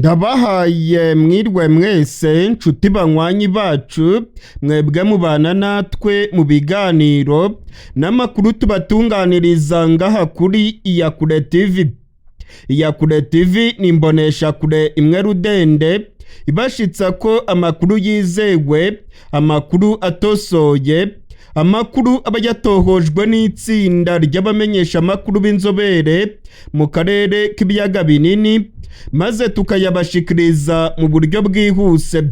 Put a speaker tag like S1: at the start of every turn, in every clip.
S1: Ndabahaye mwirwe mwese nshuti banywanyi bacu mwebwe mubana natwe mu biganiro n'amakuru tubatunganiriza ngaha kuri Iyakure TV. Iyakure TV ni imboneshakure imwe rudende ibashitsa ko amakuru yizewe, amakuru atosoye, amakuru aba yatohojwe n'itsinda ry'abamenyesha amakuru b'inzobere mu karere k'ibiyaga binini, maze tukayabashikiriza mu buryo bwihuse.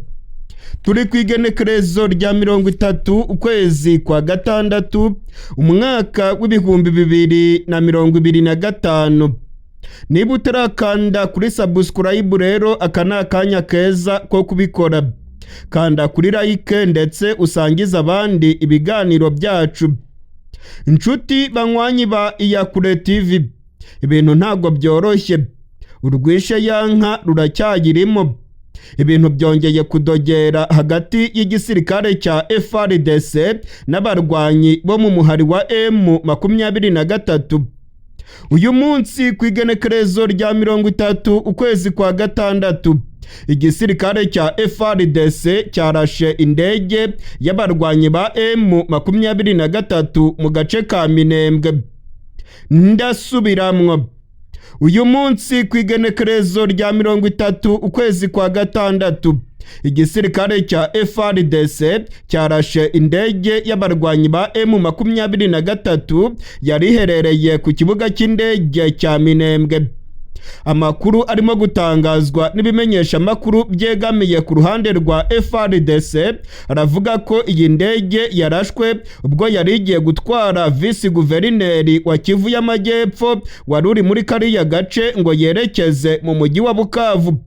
S1: Turi kwigenekerezo rya 30 ukwezi kwa gatandatu umwaka w'ibihumbi 2025. Niba utarakanda kuri subscribe rero aka ni akanya keza ko kubikora. Kanda kuri like ndetse usangiza abandi ibiganiro byacu. Inshuti banywanyi ba Iyakure TV, ibintu ntago byoroshye. Urwishe yanka ruracyayirimo. Ibintu byongeye kudogera hagati y'igisirikare cya FARDC n'abarwanyi bo mu muhari wa M23. Uyu munsi kwigenekerezo rya 30 ukwezi kwa gatandatu igisirikare cya FARDC cyarashe indege y'abarwanyi ba M23 mu gace ka Minembwe. Ndasubiramwo. Uyu munsi kwigenekerezo rya 30 ukwezi kwa gatandatu igisirikare cya FARDC cyarashe indege y'abarwanyi ba M23 yari iherereye ku kibuga cy'indege cya Minembwe. Amakuru arimo gutangazwa n'ibimenyesha amakuru byegamiye ku ruhande rwa FARDC aravuga ko iyi ndege yarashwe ubwo yari igiye gutwara visi guverineri wa Kivu y'Amajyepfo wari uri muri kariya gace ngo yerekeze mu mujyi wa Bukavu.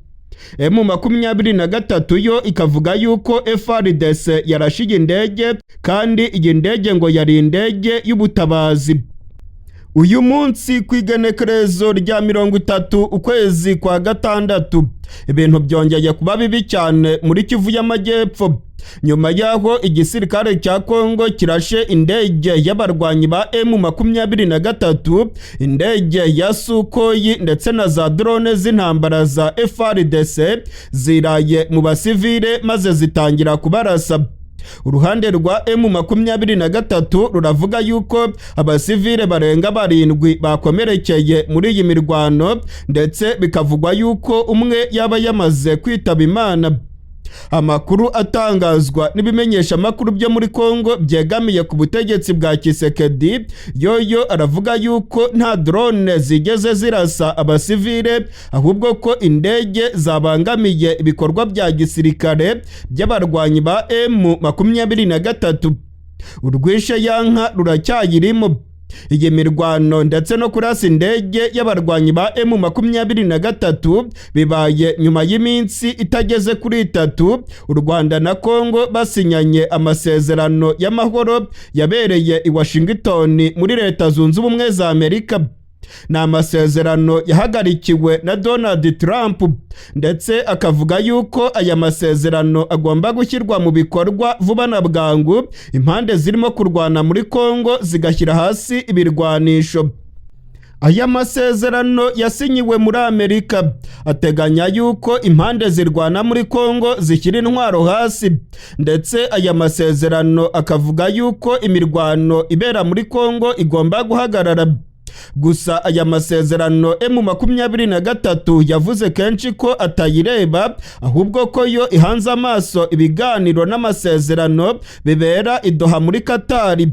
S1: M23 yo ikavuga yuko FARDC yarashiye indege kandi iyi ndege ngo yari indege y'ubutabazi. Uyu munsi kwigenekerezo rya 30 ukwezi kwa gatandatu ibintu byongeye kuba bibi cyane muri Kivu y'Amajyepfo nyuma yaho igisirikare cya Kongo kirashe indege y'abarwanyi ba M23, indege ya Sukhoi ndetse na za drone z'intambara za FARDC ziraye mu basivile maze zitangira kubarasa. Uruhande rwa M23 ruravuga yuko abasivile barenga 7 bakomerekeye muri iyi mirwano ndetse bikavugwa yuko umwe yaba yamaze kwitaba Imana. Amakuru atangazwa n'ibimenyesha amakuru byo muri Kongo byegamiye ku butegetsi bwa Kisekedi yoyo aravuga yuko nta drone zigeze zirasa abasivile ahubwo ko indege zabangamiye ibikorwa bya gisirikare by'abarwanyi ba M23. Urwishe yanka ruracyayirimo. Iyi mirwano ndetse no kurasa indege y'abarwanyi ba M23 bibaye nyuma y'iminsi itageze kuri 3 u Rwanda na Kongo basinyanye amasezerano y'amahoro yabereye i Washington muri Leta Zunze Ubumwe za Amerika. Ni amasezerano yahagarikiwe na Donald Trump ndetse akavuga yuko aya masezerano agomba gushyirwa mu bikorwa vuba na bwangu, impande zirimo kurwana muri Kongo zigashyira hasi ibirwanisho. Aya masezerano yasinyiwe muri Amerika ateganya yuko impande zirwana muri Kongo zishyira intwaro hasi ndetse aya masezerano akavuga yuko imirwano ibera muri Kongo igomba guhagarara. Gusa aya masezerano M23 yavuze kenshi ko atayireba ahubwo ko yo ihanze amaso ibiganiro n'amasezerano bibera i Doha muri Katari.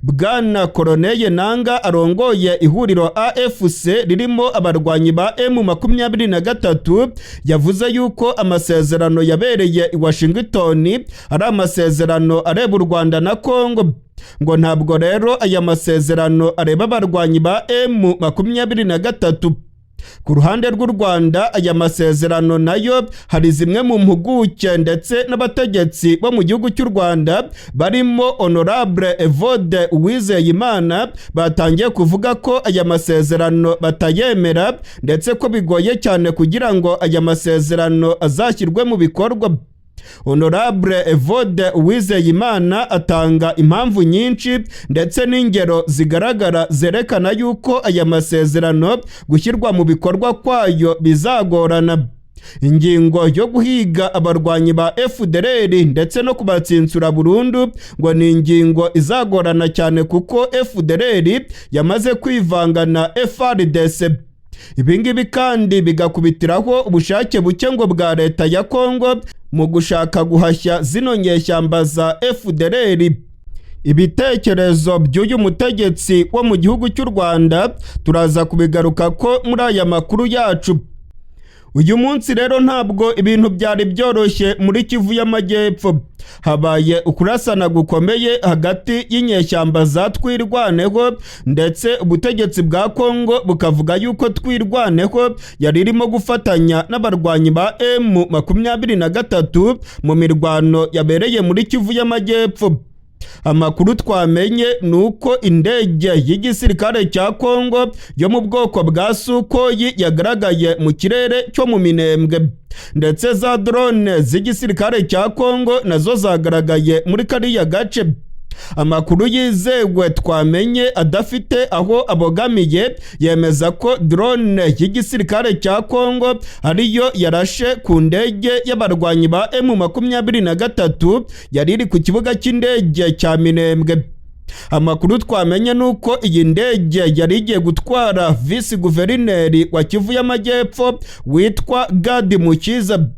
S1: Bwana Koroneye Nanga arongoye ihuriro AFC ririmo abarwanyi ba M23 yavuze yuko amasezerano yabereye i Washington ari amasezerano areba u Rwanda na Kongo. Ngo ntabwo rero aya masezerano areba abarwanyi ba M23. Ku ruhande rw'u Rwanda aya masezerano nayo hari zimwe mu mpuguke ndetse n'abategetsi bo mu gihugu cy'u Rwanda barimo Honorable Evode Uwizeyimana batangiye kuvuga ko aya masezerano batayemera ndetse ko bigoye cyane kugira ngo aya masezerano azashyirwe mu bikorwa. Honorable Evode Uwizeyimana atanga impamvu nyinshi ndetse n'ingero zigaragara zerekana yuko aya masezerano gushyirwa mu bikorwa kwayo bizagorana. ingingo yo guhiga abarwanyi ba FDLR ndetse no kubatsinsura burundu ngo ni ingingo izagorana cyane kuko FDLR yamaze kwivanga na FARDC. Ibingibi kandi bigakubitiraho ubushake buke ngo bwa leta ya Kongo mu gushaka guhashya zino nyeshyamba za FDLR. Ibitekerezo by'uyu mutegetsi wo mu gihugu cy'u Rwanda turaza kubigaruka ko muri aya makuru yacu. Uyu munsi rero ntabwo ibintu byari byoroshye muri Kivu y'Amajyepfo. Habaye ukurasana gukomeye hagati y'inyeshyamba za Twirwaneho ndetse ubutegetsi bwa Kongo bukavuga yuko Twirwaneho yari irimo gufatanya n'abarwanyi ba M23 mu mirwano yabereye muri Kivu y'Amajyepfo. Amakuru twamenye nuko indege y'igisirikare cya Kongo yo mu bwoko bwa Sukhoi yagaragaye mu kirere cyo mu Minembwe, ndetse za drone z'igisirikare cya Kongo nazo zagaragaye muri kariya gace. Amakuru yizewe twamenye adafite aho abogamiye yemeza ko drone y'igisirikare cya Kongo ariyo yarashe ku ndege y'abarwanyi ba M23 yari iri ku kibuga cy'indege cya Minembwe. Amakuru twamenye nuko iyi ndege yari igiye gutwara visi guverineri wa Kivu y'Amajyepfo witwa Gadi Mukiza.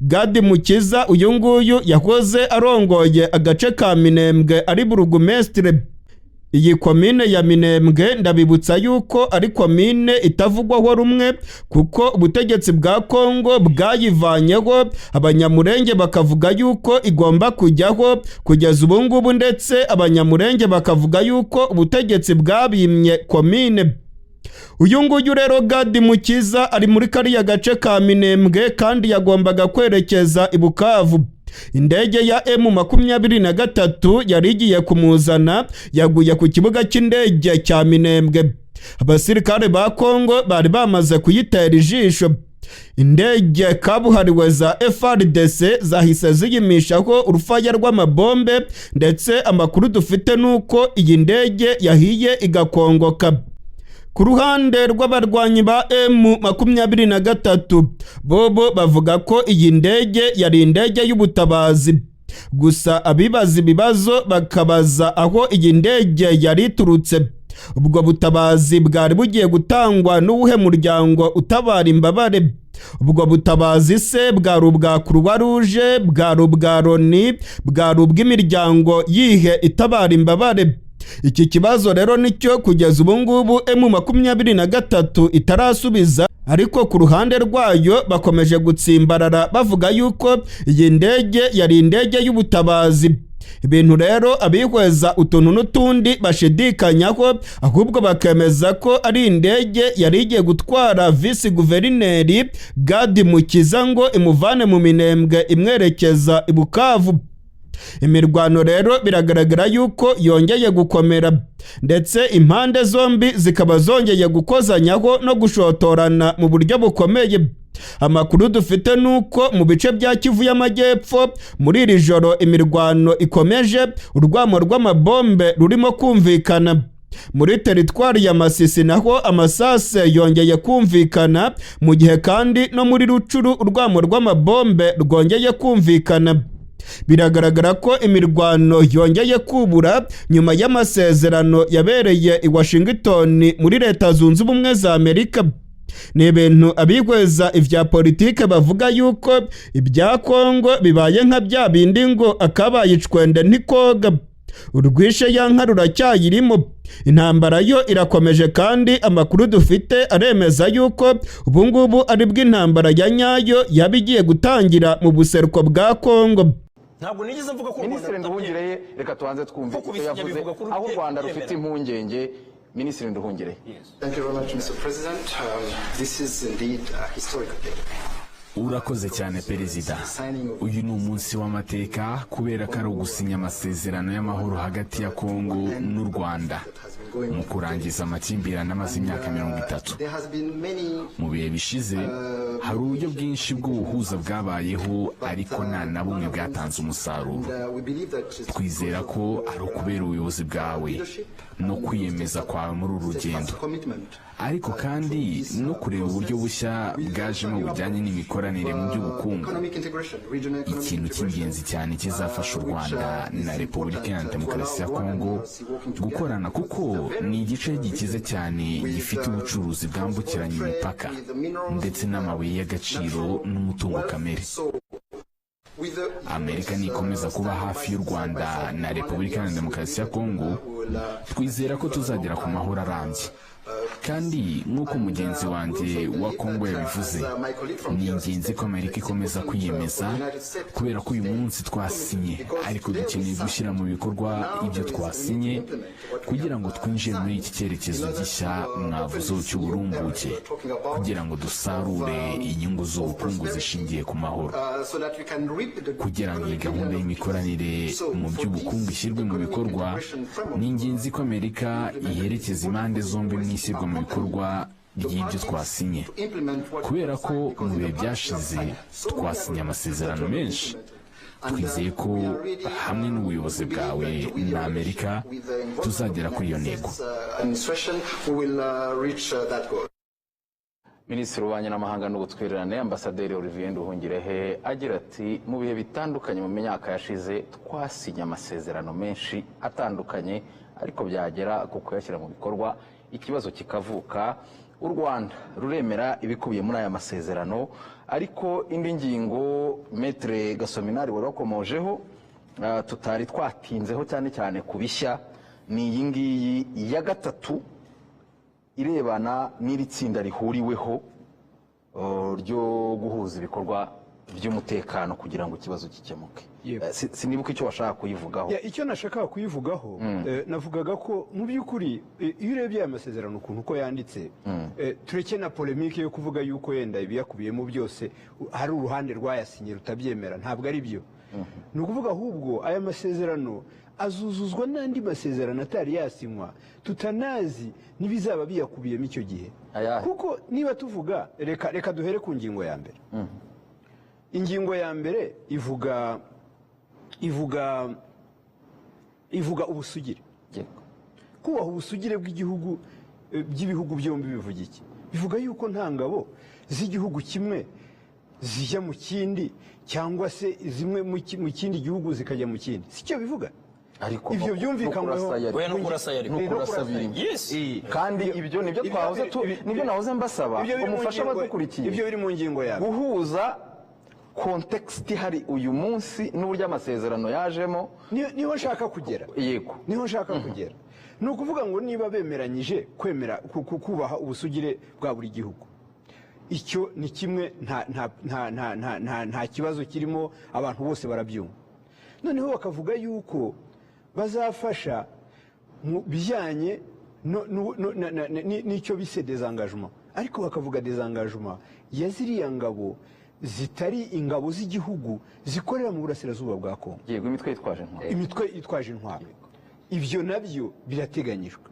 S1: Gadi Mukiza uyu nguyu yahoze arongoye agace ka Minembwe ari burugumestre. Iyi komine ya Minembwe ndabibutsa yuko ari komine itavugwaho rumwe kuko ubutegetsi bwa Kongo bwayivanyeho, abanyamurenge bakavuga yuko igomba kujyaho kugeza ubu ngubu, ndetse abanyamurenge bakavuga yuko ubutegetsi bwabimye komine. Uyu nguyu rero Gadi Mukiza ari muri kariya gace ka Minembwe kandi yagombaga kwerekeza i Bukavu. Indege ya M23 yari igiye kumuzana yaguye ku kibuga cy'indege cya Minembwe. Abasirikare ba Kongo bari bamaze kuyitera ijisho. Indege kabuhariwe za FARDC zahise ziyimishaho urufaya rw'amabombe, ndetse amakuru dufite nuko iyi ndege yahiye igakongoka. Ku ruhande rw'abarwanyi ba M23 bobo bavuga ko iyi ndege yari indege y'ubutabazi. Gusa abibaza ibibazo bakabaza aho iyi ndege yari iturutse. Ubwo butabazi bwari bugiye gutangwa n'uwuhe muryango utabara imbabare? Ubwo butabazi se bwari ubwa Croix Rouge, bwari ubwa Loni, bwari ubw'imiryango yihe itabara imbabare? Iki kibazo rero nicyo kugeza ubu ngubu M23 itarasubiza, ariko ku ruhande rwayo bakomeje gutsimbarara bavuga yuko iyi ndege yari indege y'ubutabazi. Ibintu rero abihweza utuntu n'utundi bashidikanyaho, ahubwo bakemeza ko ari indege yari igiye gutwara visi guverineri Gadi Mukiza ngo imuvane mu Minembwe imwerekeza i Bukavu. Imirwano rero biragaragara yuko yongeye gukomera, ndetse impande zombi zikaba zongeye gukozanyaho no gushotorana mu buryo bukomeye. Amakuru dufite nuko mu bice bya Kivu y'Amajyepfo muri iri joro imirwano ikomeje, urwamo rw'amabombe rurimo kumvikana. Muri teritwari ya Masisi naho amasase yongeye kumvikana, mu gihe kandi no muri Rucuru urwamo rw'amabombe rwongeye kumvikana. Biragaragara ko imirwano yongeye kubura nyuma y'amasezerano yabereye i Washington muri Leta Zunze Ubumwe za Amerika. Ni ibintu abihweza ivya politike bavuga yuko ibya Kongo bibaye nka bya bindi ngo akabaye icwende ntikoga. Urwishe yanka ruracyayirimo. Intambara yo irakomeje kandi amakuru dufite aremeza yuko ubu ngubu ari bw'intambara ya nyayo yabigiye gutangira mu buseruko bwa Kongo.
S2: Ntabwo nigeze mvuga ko
S3: Minisitiri Nduhungirehe, reka tuanze twumve icyo yavuze aho u Rwanda rufite impungenge. Minisitiri Nduhungirehe.
S4: Thank you very much, Mr. President. This is indeed a historical day.
S5: Urakoze cyane Perezida. Uyu ni umunsi w'amateka kubera ko ari ugusinya amasezerano y'amahoro hagati ya Kongo n'u Rwanda mu kurangiza amakimbirane amaze imyaka 30. Mu bihe bishize hari uburyo bwinshi bw'ubuhuza bwabayeho, ariko nta na bumwe bwatanze umusaruro. Twizera ko ari ukubera ubuyobozi bwawe no kwiyemeza kwawe muri uru rugendo, ariko kandi no kureba uburyo bushya bwajemo bujyanye n'imikorere imikoranire mu by'ubukungu. Ikintu cy'ingenzi cyane kizafasha u Rwanda na Repubulika ya Demokarasi ya Kongo gukorana, kuko ni igice gikize cyane gifite ubucuruzi bwambukiranya imipaka ndetse n'amabuye y'agaciro n'umutungo kamere. Amerika nikomeza kuba hafi y'u Rwanda na Repubulika ya Demokarasi ya Kongo, twizera ko tuzagera ku mahoro arambye. Kandi nk'uko mugenzi wanjye wa Kongo yabivuze, ni ingenzi ko Amerika ikomeza kwiyemeza, kubera ko uyu munsi twasinye, ariko dukeneye gushyira mu bikorwa ibyo twasinye kugira ngo twinjire muri iki cyerekezo gishya mwavuzeho cy'uburumbuke, kugira ngo dusarure inyungu z'ubukungu zishingiye ku mahoro. Kugira ngo iyi gahunda y'imikoranire mu by'ubukungu ishyirwe mu bikorwa, ni ingenzi ko Amerika iherekeza impande zombi mu ishyirwa mu bikorwa ry'ibyo twasinye, kubera ko mu bihe byashize twasinye amasezerano menshi. Twizeye ko hamwe n'ubuyobozi bwawe na Amerika tuzagera kuri iyo ntego.
S3: Minisitiri w'Ububanyi n'Amahanga n'Ubutwererane Ambasaderi Olivier Nduhungirehe agira ati mu bihe bitandukanye mu myaka yashize twasinye amasezerano menshi atandukanye, ariko byagera ku kuyashyira mu bikorwa ikibazo kikavuka. U Rwanda ruremera ibikubiye muri aya masezerano, ariko indi ngingo Maître Gasominari wari wakomojeho tutari twatinzeho cyane cyane ku bishya, ni iyi ngiyi ya gatatu irebana n'iri tsinda rihuriweho ryo guhuza ibikorwa by'umutekano kugira ngo ikibazo gikemuke. Sinibuka icyo washaka kuyivugaho.
S2: Icyo nashaka kuyivugaho, navugaga ko mu by'ukuri iyo urebye aya masezerano ukuntu uko yanditse, tureke na polemike yo kuvuga yuko yenda ibiyakubiyemo byose hari uruhande rwayasinye rutabyemera. Ntabwo ari byo. Ni ukuvuga ahubwo aya masezerano azuzuzwa n'andi masezerano atari yasinywa tutanazi n'ibizaba biyakubiyemo icyo gihe. Kuko niba tuvuga, reka duhere ku ngingo ya mbere. Ingingo ya mbere ivuga ubusugire. Kubaha ubusugire bw'igihugu, by'ibihugu byombi bivuga iki? Bivuga yuko nta ngabo z'igihugu kimwe zijya mu kindi, cyangwa se zimwe mu kindi gihugu zikajya mu kindi. Sicyo bivuga?
S3: Ariko
S2: ibyo byumvikanweho
S3: no kurasa birimo. Kandi ibyo nibyo twahoze nibyo nahoze mbasaba umufasha badukurikiye.
S2: Ibyo biri mu ngingo yawe.
S3: Guhuza context hari uyu munsi n'uburyo amasezerano yajemo,
S2: niho nshaka kugera.
S3: Yego,
S2: niho nshaka kugera. Ni ukuvuga ngo niba bemeranyije kwemera kubaha ubusugire bwa buri gihugu, icyo ni kimwe, nta kibazo kirimo, abantu bose barabyumva. Noneho bakavuga yuko bazafasha mu bijyanye n'icyo bise désengagement, ariko bakavuga désengagement ya ziriya ngabo zitari ingabo z'igihugu zikorera mu burasirazuba bwa Kongo.
S3: Yego, imitwe yitwaje intwaro.
S2: Imitwe yitwaje intwaro. Ibyo nabyo birateganyijwe.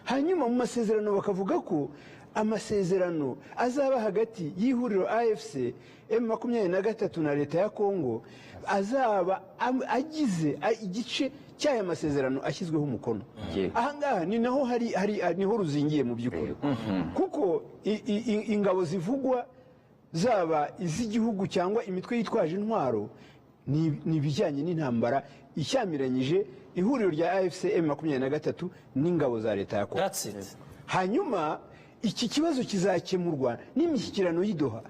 S2: Hanyuma mu masezerano bakavuga ko amasezerano azaba hagati y'ihuriro AFC M23 na leta ya Kongo azaba agize igice cy'aya masezerano ashyizweho umukono. Aha ngaha ni naho niho ruzingiye mu by'ukuri. Kuko ingabo zivugwa zaba iz'igihugu cyangwa imitwe yitwaje intwaro ni bijyanye n'intambara ishyamiranyije ihuriro rya AFC M23 n'ingabo za leta ya Kongo. Hanyuma iki kibazo kizakemurwa n'imishyikirano y'Idoha.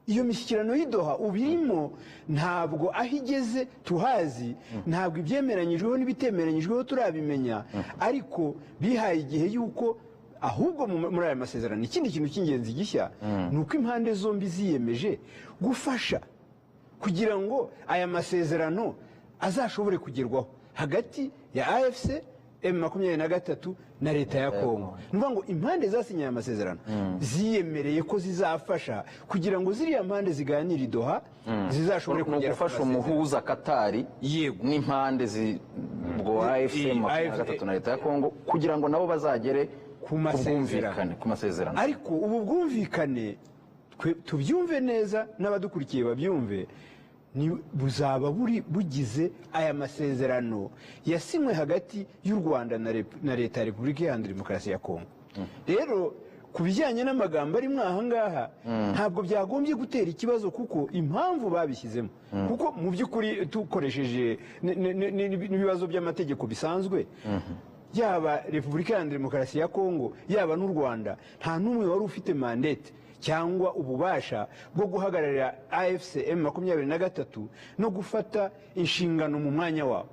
S2: Iyo mishyikirano y'Idoha ubirimo, ntabwo aho igeze tuhazi, ntabwo ibyemeranyijweho n'ibitemeranyijweho turabimenya, ariko bihaye igihe yuko ahubwo muri aya masezerano ikindi kintu cy'ingenzi gishya ni uko impande zombi ziyemeje gufasha kugira ngo aya masezerano azashobore kugerwaho hagati ya AFC M23 na leta ya Kongo. Nuvuga ngo impande zasinye aya masezerano ziyemereye ko zizafasha kugira ngo ziriya mpande ziganira Idoha zizashobore kugera
S3: gufasha umuhuza Katari n'impande ubwo AFC M23 na leta ya Kongo kugira ngo nabo bazagere ku masezerano.
S2: Ariko ubu bwumvikane tubyumve neza n'abadukurikiye babyumve, buzaba bugize aya masezerano yasinywe hagati y'u Rwanda na leta ya Repubulika ya Demokarasi ya Kongo. Rero ku bijyanye n'amagambo arimo aha ngaha ntabwo byagombye gutera ikibazo kuko impamvu babishyizemo kuko mu by'ukuri dukoresheje n'ibibazo by'amategeko bisanzwe yaba Repubulika ya Demokarasi ya Kongo yaba n'u Rwanda nta n'umwe wari ufite mandate cyangwa ububasha bwo guhagararira AFC M23 no gufata inshingano mu mwanya wabo.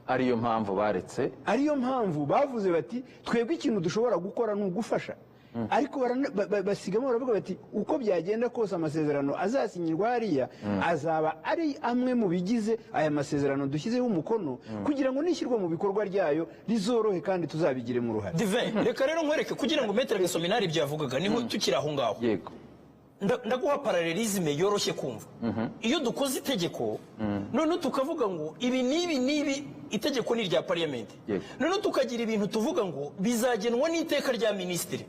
S3: ariyo mpamvu baretse,
S2: ariyo mpamvu bavuze bati twebwe ikintu dushobora gukora ni ugufasha, ariko basigamo baravuga bati uko byagenda kose amasezerano azasinyirwa hariya azaba ari amwe mu bigize aya masezerano dushyizeho umukono kugira ngo nishyirwa mu bikorwa ryayo rizorohe kandi tuzabigiremo uruhare.
S6: Divin, reka rero nkwereke kugira ngo Maître Gasominari byavugaga niho tukiri aho ngaho.
S3: yego
S6: ndaguha paralelisme yoroshye kumva. Iyo dukoze itegeko none tukavuga ngo ibi nibi itegeko ni rya parliament, none tukagira ibintu tuvuga ngo bizagenwa n'iteka rya ministre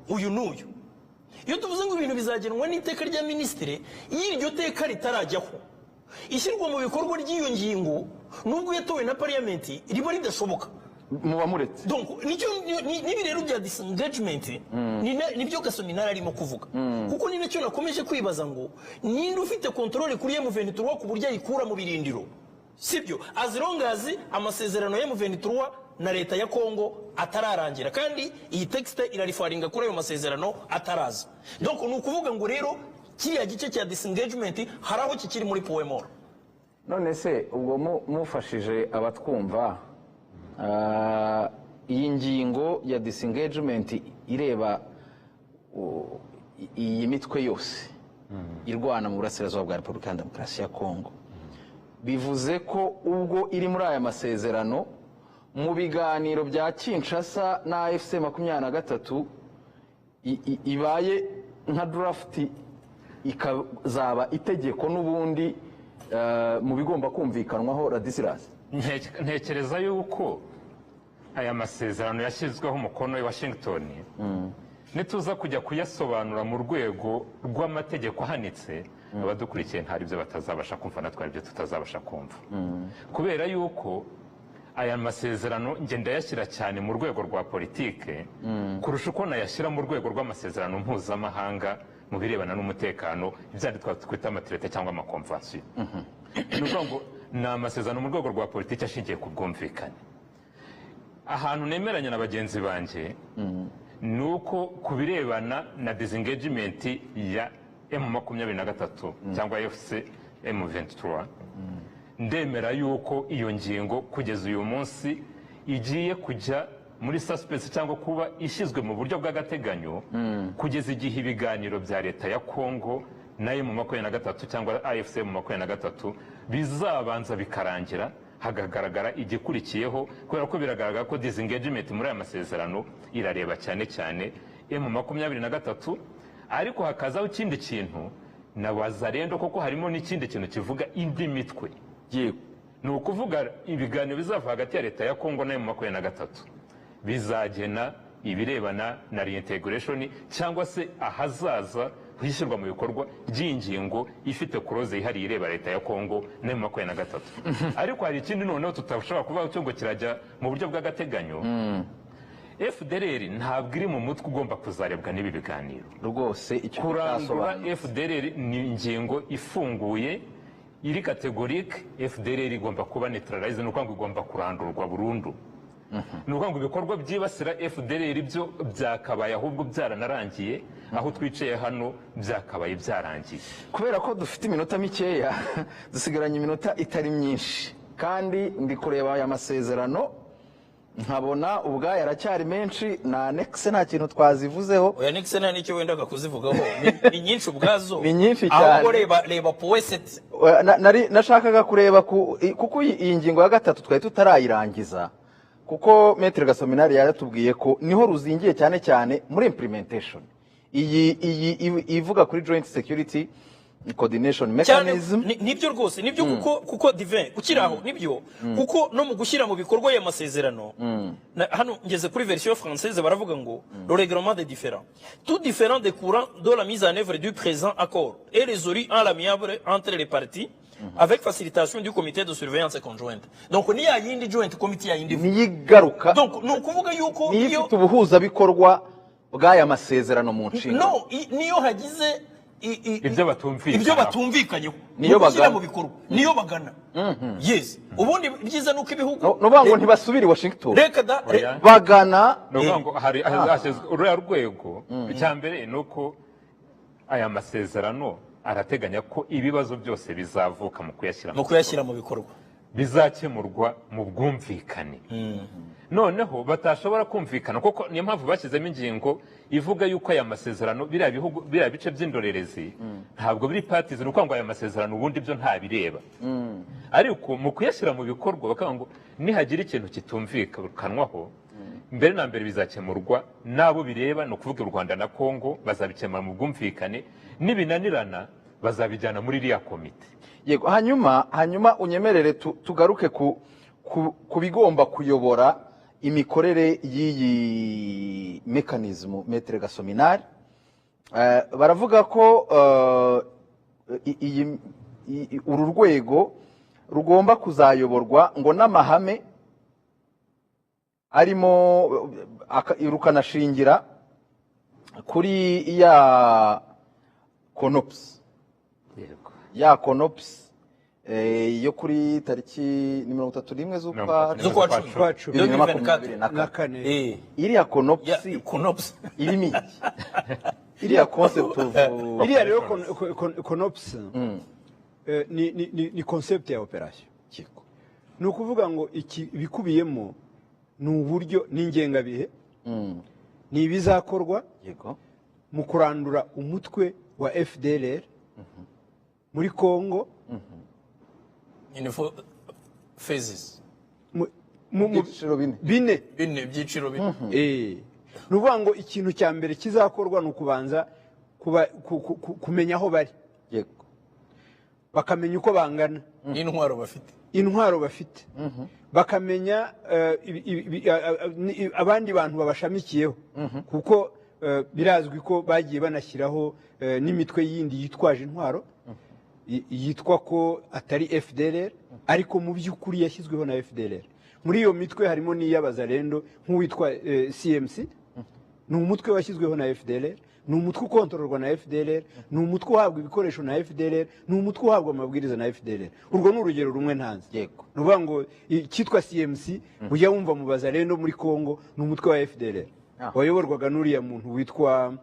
S6: uyu n'uyu. Iyo tuvuze ngo ibintu bizagenwa n'iteka rya ministre, y'iryo teka ritarajyaho ishyirwa mu bikorwa ry'iyo ngingo nubwo yatowe na parliament riba ridashoboka,
S3: muba muretse.
S6: Donc nibi rero bya disengagement nibyo Gasominari arimo kuvuga, kuko ni nacyo nakomeje kwibaza ngo ninde ufite controle kuri M23 ku buryo ayikura mu birindiro, sibyo? As long as amasezerano ya M23 na leta ya Kongo atararangira kandi iyi texte irarifaringa kuri ayo masezerano ataraza. Donc ni ukuvuga ngo rero kiriya gice cya disengagement hari aho kikiri muri poemor.
S3: None se ubwo mufashije abatwumva, iyi ngingo ya disengagement ireba iyi mitwe yose irwana mu burasirazuba bwa Repubulika ya Demokarasi ya Kongo, bivuze ko ubwo iri muri aya masezerano mu biganiro bya Kinshasa na AFC 23 ibaye nka draft ikazaba itegeko n'ubundi mu bigomba kumvikanwaho. Radisilas,
S7: ntekereza yuko aya masezerano yashyizweho umukono i Washington nituza kujya kuyasobanura mu rwego rw'amategeko ahanitse, abadukurikiye ntari byo batazabasha kumva, natwe ibyo tutazabasha kumva, kubera yuko aya masezerano ngenda yashyira cyane mu rwego rwa politike kurusha uko nayashyira mu rwego rw'amasezerano mpuzamahanga mu birebana n'umutekano, ibyandi twita amatirete cyangwa amakonvansiyo. Ni ukuvuga ngo ni amasezerano mu rwego rwa politiki ashingiye ku bwumvikane. Ahantu nemeranya na bagenzi banjye ni uko ku birebana na disengagement ya M23 cyangwa FC M23, ndemera yuko iyo ngingo kugeza uyu munsi igiye kujya muri suspense cyangwa kuba ishyizwe mu buryo bw'agateganyo kugeza igihe ibiganiro bya leta ya Kongo na M23 cyangwa AFC M23 bizabanza bikarangira, hagagaragara igikurikiyeho, kubera ko biragaragara ko disengagement muri aya masezerano irareba cyane cyane M23, ariko hakazaho ikindi kintu na Wazalendo, koko harimo n'ikindi kintu kivuga indi mitwe. Ni ukuvuga ibiganiro bizava hagati ya leta ya Kongo na M23 bizagena ibirebana na reintegration cyangwa se ahazaza hishyirwa mu bikorwa ry'ingingo ifite kuroze ihari ireba leta ya Kongo na M23. Ariko hari ikindi noneho tutashobora kuvuga cyo ngo kirajya mu buryo bw'agateganyo. FDLR ntabwo iri mu mutwe ugomba kuzarebwa n'ibi biganiro
S3: rwose. Icyo
S7: kurandura FDLR ni ingingo ifunguye iri kategorike. FDLR igomba kuba neutralize, ni ukuvuga ngo igomba kurandurwa burundu. Ni ukuvuga ngo ibikorwa byibasira FDLR byo byakabaye ahubwo byaranarangiye, aho twicaye hano byakabaye byarangiye.
S3: Kubera ko dufite iminota mikeya, dusigaranye iminota itari myinshi, kandi ndi kureba aya masezerano nkabona ubwayo aracyari menshi, na nexe nta kintu twazivuzeho.
S6: Oya, nexe nta nicyo wendaga kuzivugaho, ni nyinshi ubwazo,
S3: ni nyinshi cyane.
S6: Ahubwo reba poeset.
S3: Nashakaga kureba kuko iyi ngingo ya gatatu twari tutarayirangiza, kuko Maître Gasominari yaratubwiye ko niho ruzingiye cyane cyane muri implementation. Iyi ivuga kuri joint security coordination mechanism.
S6: Nibyo rwose, nibyo kuko Divin ukiraho nibyo, kuko no mu gushyira mu bikorwa ya masezerano hano ngeze kuri version française baravuga ngo le règlement des différends, tout différent découlant de la mise en œuvre du présent accord est résolu en l'amiable entre les parties avec facilitation du comité de surveillance conjointe. Donc ni ya yindi joint committee ya yindi
S3: niyigaruka.
S6: Donc no kuvuga yuko
S3: iyo ubuhuza bikorwa bw'aya masezerano mu nshinga
S6: no niyo hagize
S7: ibyo batumvikana
S6: ibyo batumvikanyeho
S3: niyo bagana
S6: mu bikorwa niyo bagana yes ubundi byiza nuko ibihugu
S3: nuvuga ngo ntibasubire i Washington
S6: reka da
S3: bagana
S7: nuvuga ngo hari hashyizwe uriya rwego icyambere ni uko aya masezerano arateganya ko ibibazo byose bizavuka mu kuyashyira
S6: mu bikorwa
S7: bizakemurwa mu bwumvikane noneho batashobora kumvikana kuko niyo mpamvu bashyizemo ingingo ivuga yuko aya masezerano biriya bice by'indorerezi ntabwo biri parties ni ukuvuga ngo aya masezerano ubundi byo ntabireba ariko mu kuyashyira mu bikorwa bakavuga ngo nihagira ikintu kitumvikanwaho mbere na mbere bizakemurwa n'abo bireba ni ukuvuga u Rwanda na Congo bazabikemura mu bwumvikane n'ibinanirana bazabijyana muri iriya komite
S3: yego hanyuma unyemerere tugaruke ku bigomba kuyobora imikorere y'iyi mekanizmu metre gasominari baravuga ko uru rwego rugomba kuzayoborwa ngo n'amahame arimo rukanashingira kuri ya CONOPS ya CONOPS yo kuri tariki 31 z'ukwa
S2: 2024
S3: iriya CONOPS irimo iki iriya concept
S2: iriya rero CONOPS ni concept ya operation ni ukuvuga ngo iki bikubiyemo ni uburyo n'ingengabihe ni ibizakorwa mu kurandura umutwe wa FDLR muri Congo
S6: in phases
S2: bine
S6: byiciro bine
S2: nuvuga ngo ikintu cya mbere kizakorwa ni ukubanza kumenya aho bari bakamenya uko bangana intwaro bafite bakamenya abandi bantu babashamikiyeho kuko birazwi ko bagiye banashyiraho n'imitwe yindi yitwaje intwaro yitwa ko atari FDLR ariko mu by'ukuri yashyizweho na FDLR muri iyo mitwe harimo n'iy'abazarendo nk'uwitwa CMC ni umutwe washyizweho na FDLR ni umutwe ukontororwa na FDLR ni umutwe uhabwa ibikoresho na FDLR ni umutwe uhabwa amabwiriza na FDLR urwo ni urugero rumwe ntanze
S3: yego
S2: nuvuga ngo cyitwa CMC ujya wumva mu bazarendo muri Congo ni umutwe wa FDLR wayoborwaga n'uriya muntu witwa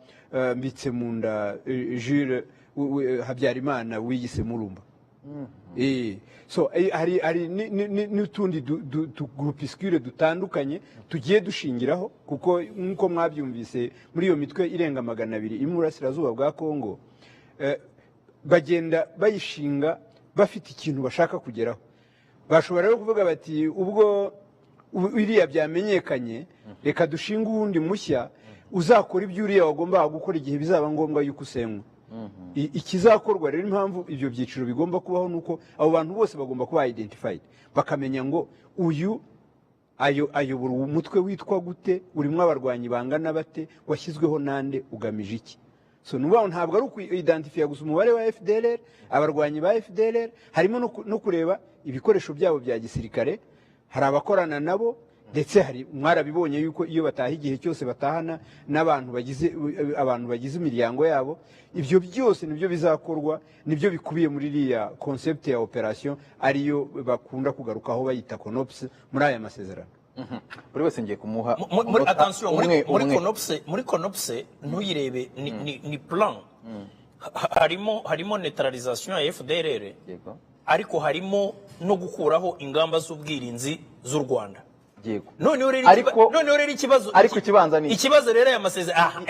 S2: Mbitsemunda Jules Habyarimana wiyise Murumba so hari n'utundi groupuscule dutandukanye tugiye dushingiraho kuko nkuko mwabyumvise muri iyo mitwe irenga 200 iri mu burasirazuba bwa Congo bagenda bayishinga bafite ikintu bashaka kugeraho bashobora rero kuvuga bati ubwo iriya byamenyekanye reka dushinga uwundi mushya uzakora ibyo uriya wagomba gukora igihe bizaba ngombwa yuko usenywa ikizakorwa rero impamvu ibyo byiciro bigomba kubaho nuko abo bantu bose bagomba kuba identified bakamenya ngo uyu ayobora umutwe witwa gute urimo abarwanyi bangana bate washyizweho nande ugamije iki so nubaho ntabwo ari uku-identify gusa umubare wa FDLR abarwanyi ba FDLR harimo no kureba ibikoresho byabo bya gisirikare hari abakorana nabo ndetse hari mwarabibonye yuko iyo bataha igihe cyose batahana n'abantu bagize imiryango yabo ibyo byose nibyo bizakorwa nibyo bikubiye muri iriya concept ya operation ariyo bakunda kugarukaho bayita CONOPS muri aya masezerano
S3: buri wese ngiye kumuha
S6: muri CONOPS ntuyirebe ni plan harimo neutralisation ya FDLR ariko harimo no gukuraho ingamba z'ubwirinzi z'u Rwanda noneho rero ikibazo rero y'amasezerano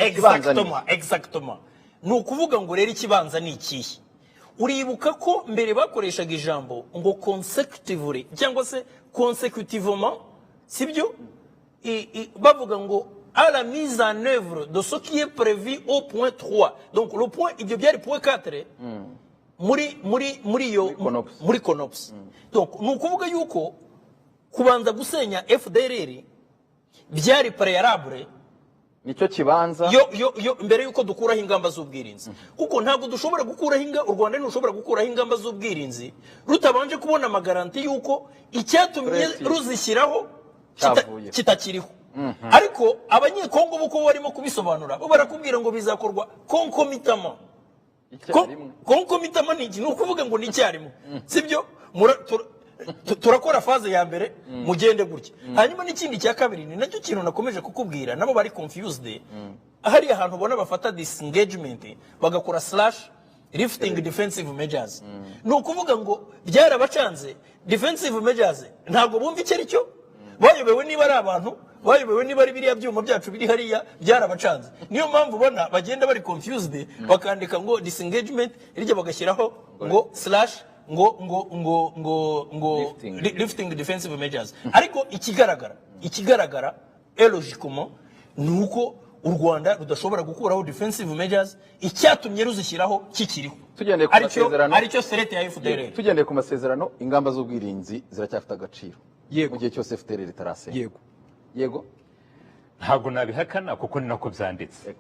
S6: exactement ni ukuvuga ngo rero ikibanza ni ikihe uribuka ko mbere bakoreshaga ijambo ngo consecutively cyangwa se consecutivement sibyo bavuga ngo à la mise en œuvre de ce qui est prévu au point 3 donc le point ibyo byari point 4 muri CONOPS donc ni ukuvuga yuko kubanza gusenya FDLR byari préalable
S3: nicyo kibanza
S6: yo mbere yuko dukuraho ingamba z'ubwirinzi kuko ntabwo dushobora gukuraho u Rwanda ntushobora gukuraho ingamba z'ubwirinzi rutabanje kubona amagaranti yuko icyatumye ruzishyiraho kitakiriho ariko abanyekongo buko barimo kubisobanura bo barakubwira ngo bizakorwa concomitamment. Concomitamment ni iki? Ni ukuvuga ngo ni icyarimwe, sibyo? Turakora faze ya mbere mugende gutya, hanyuma n'ikindi cya kabiri ni nacyo kintu nakomeje kukubwira, nabo bari confused. Hari ahantu ubona bafata disengagement bagakora /lifting defensive measures. Ni ukuvuga ngo byarabacanze defensive measures ntabwo bumva icyo ari cyo, bayobewe niba ari abantu, bayobewe niba ari biriya byuma byacu biri hariya, byarabacanze. Niyo mpamvu ubona bagenda bari confused, bakandika ngo disengagement iryo bagashyiraho ngo lifting defensive measures. Ariko ikigaragara logiquement ni uko u Rwanda rudashobora gukuraho defensive measures, icyatumye ruzishyiraho kikiriho. Aricyo serete ya FDLR.
S3: Tugendeye ku masezerano, ingamba z'ubwirinzi ziracyafite agaciro mu gihe cyose FDLR itarasenya.
S6: Yego
S7: ntabwo nabihakana kuko ni nako byanditse.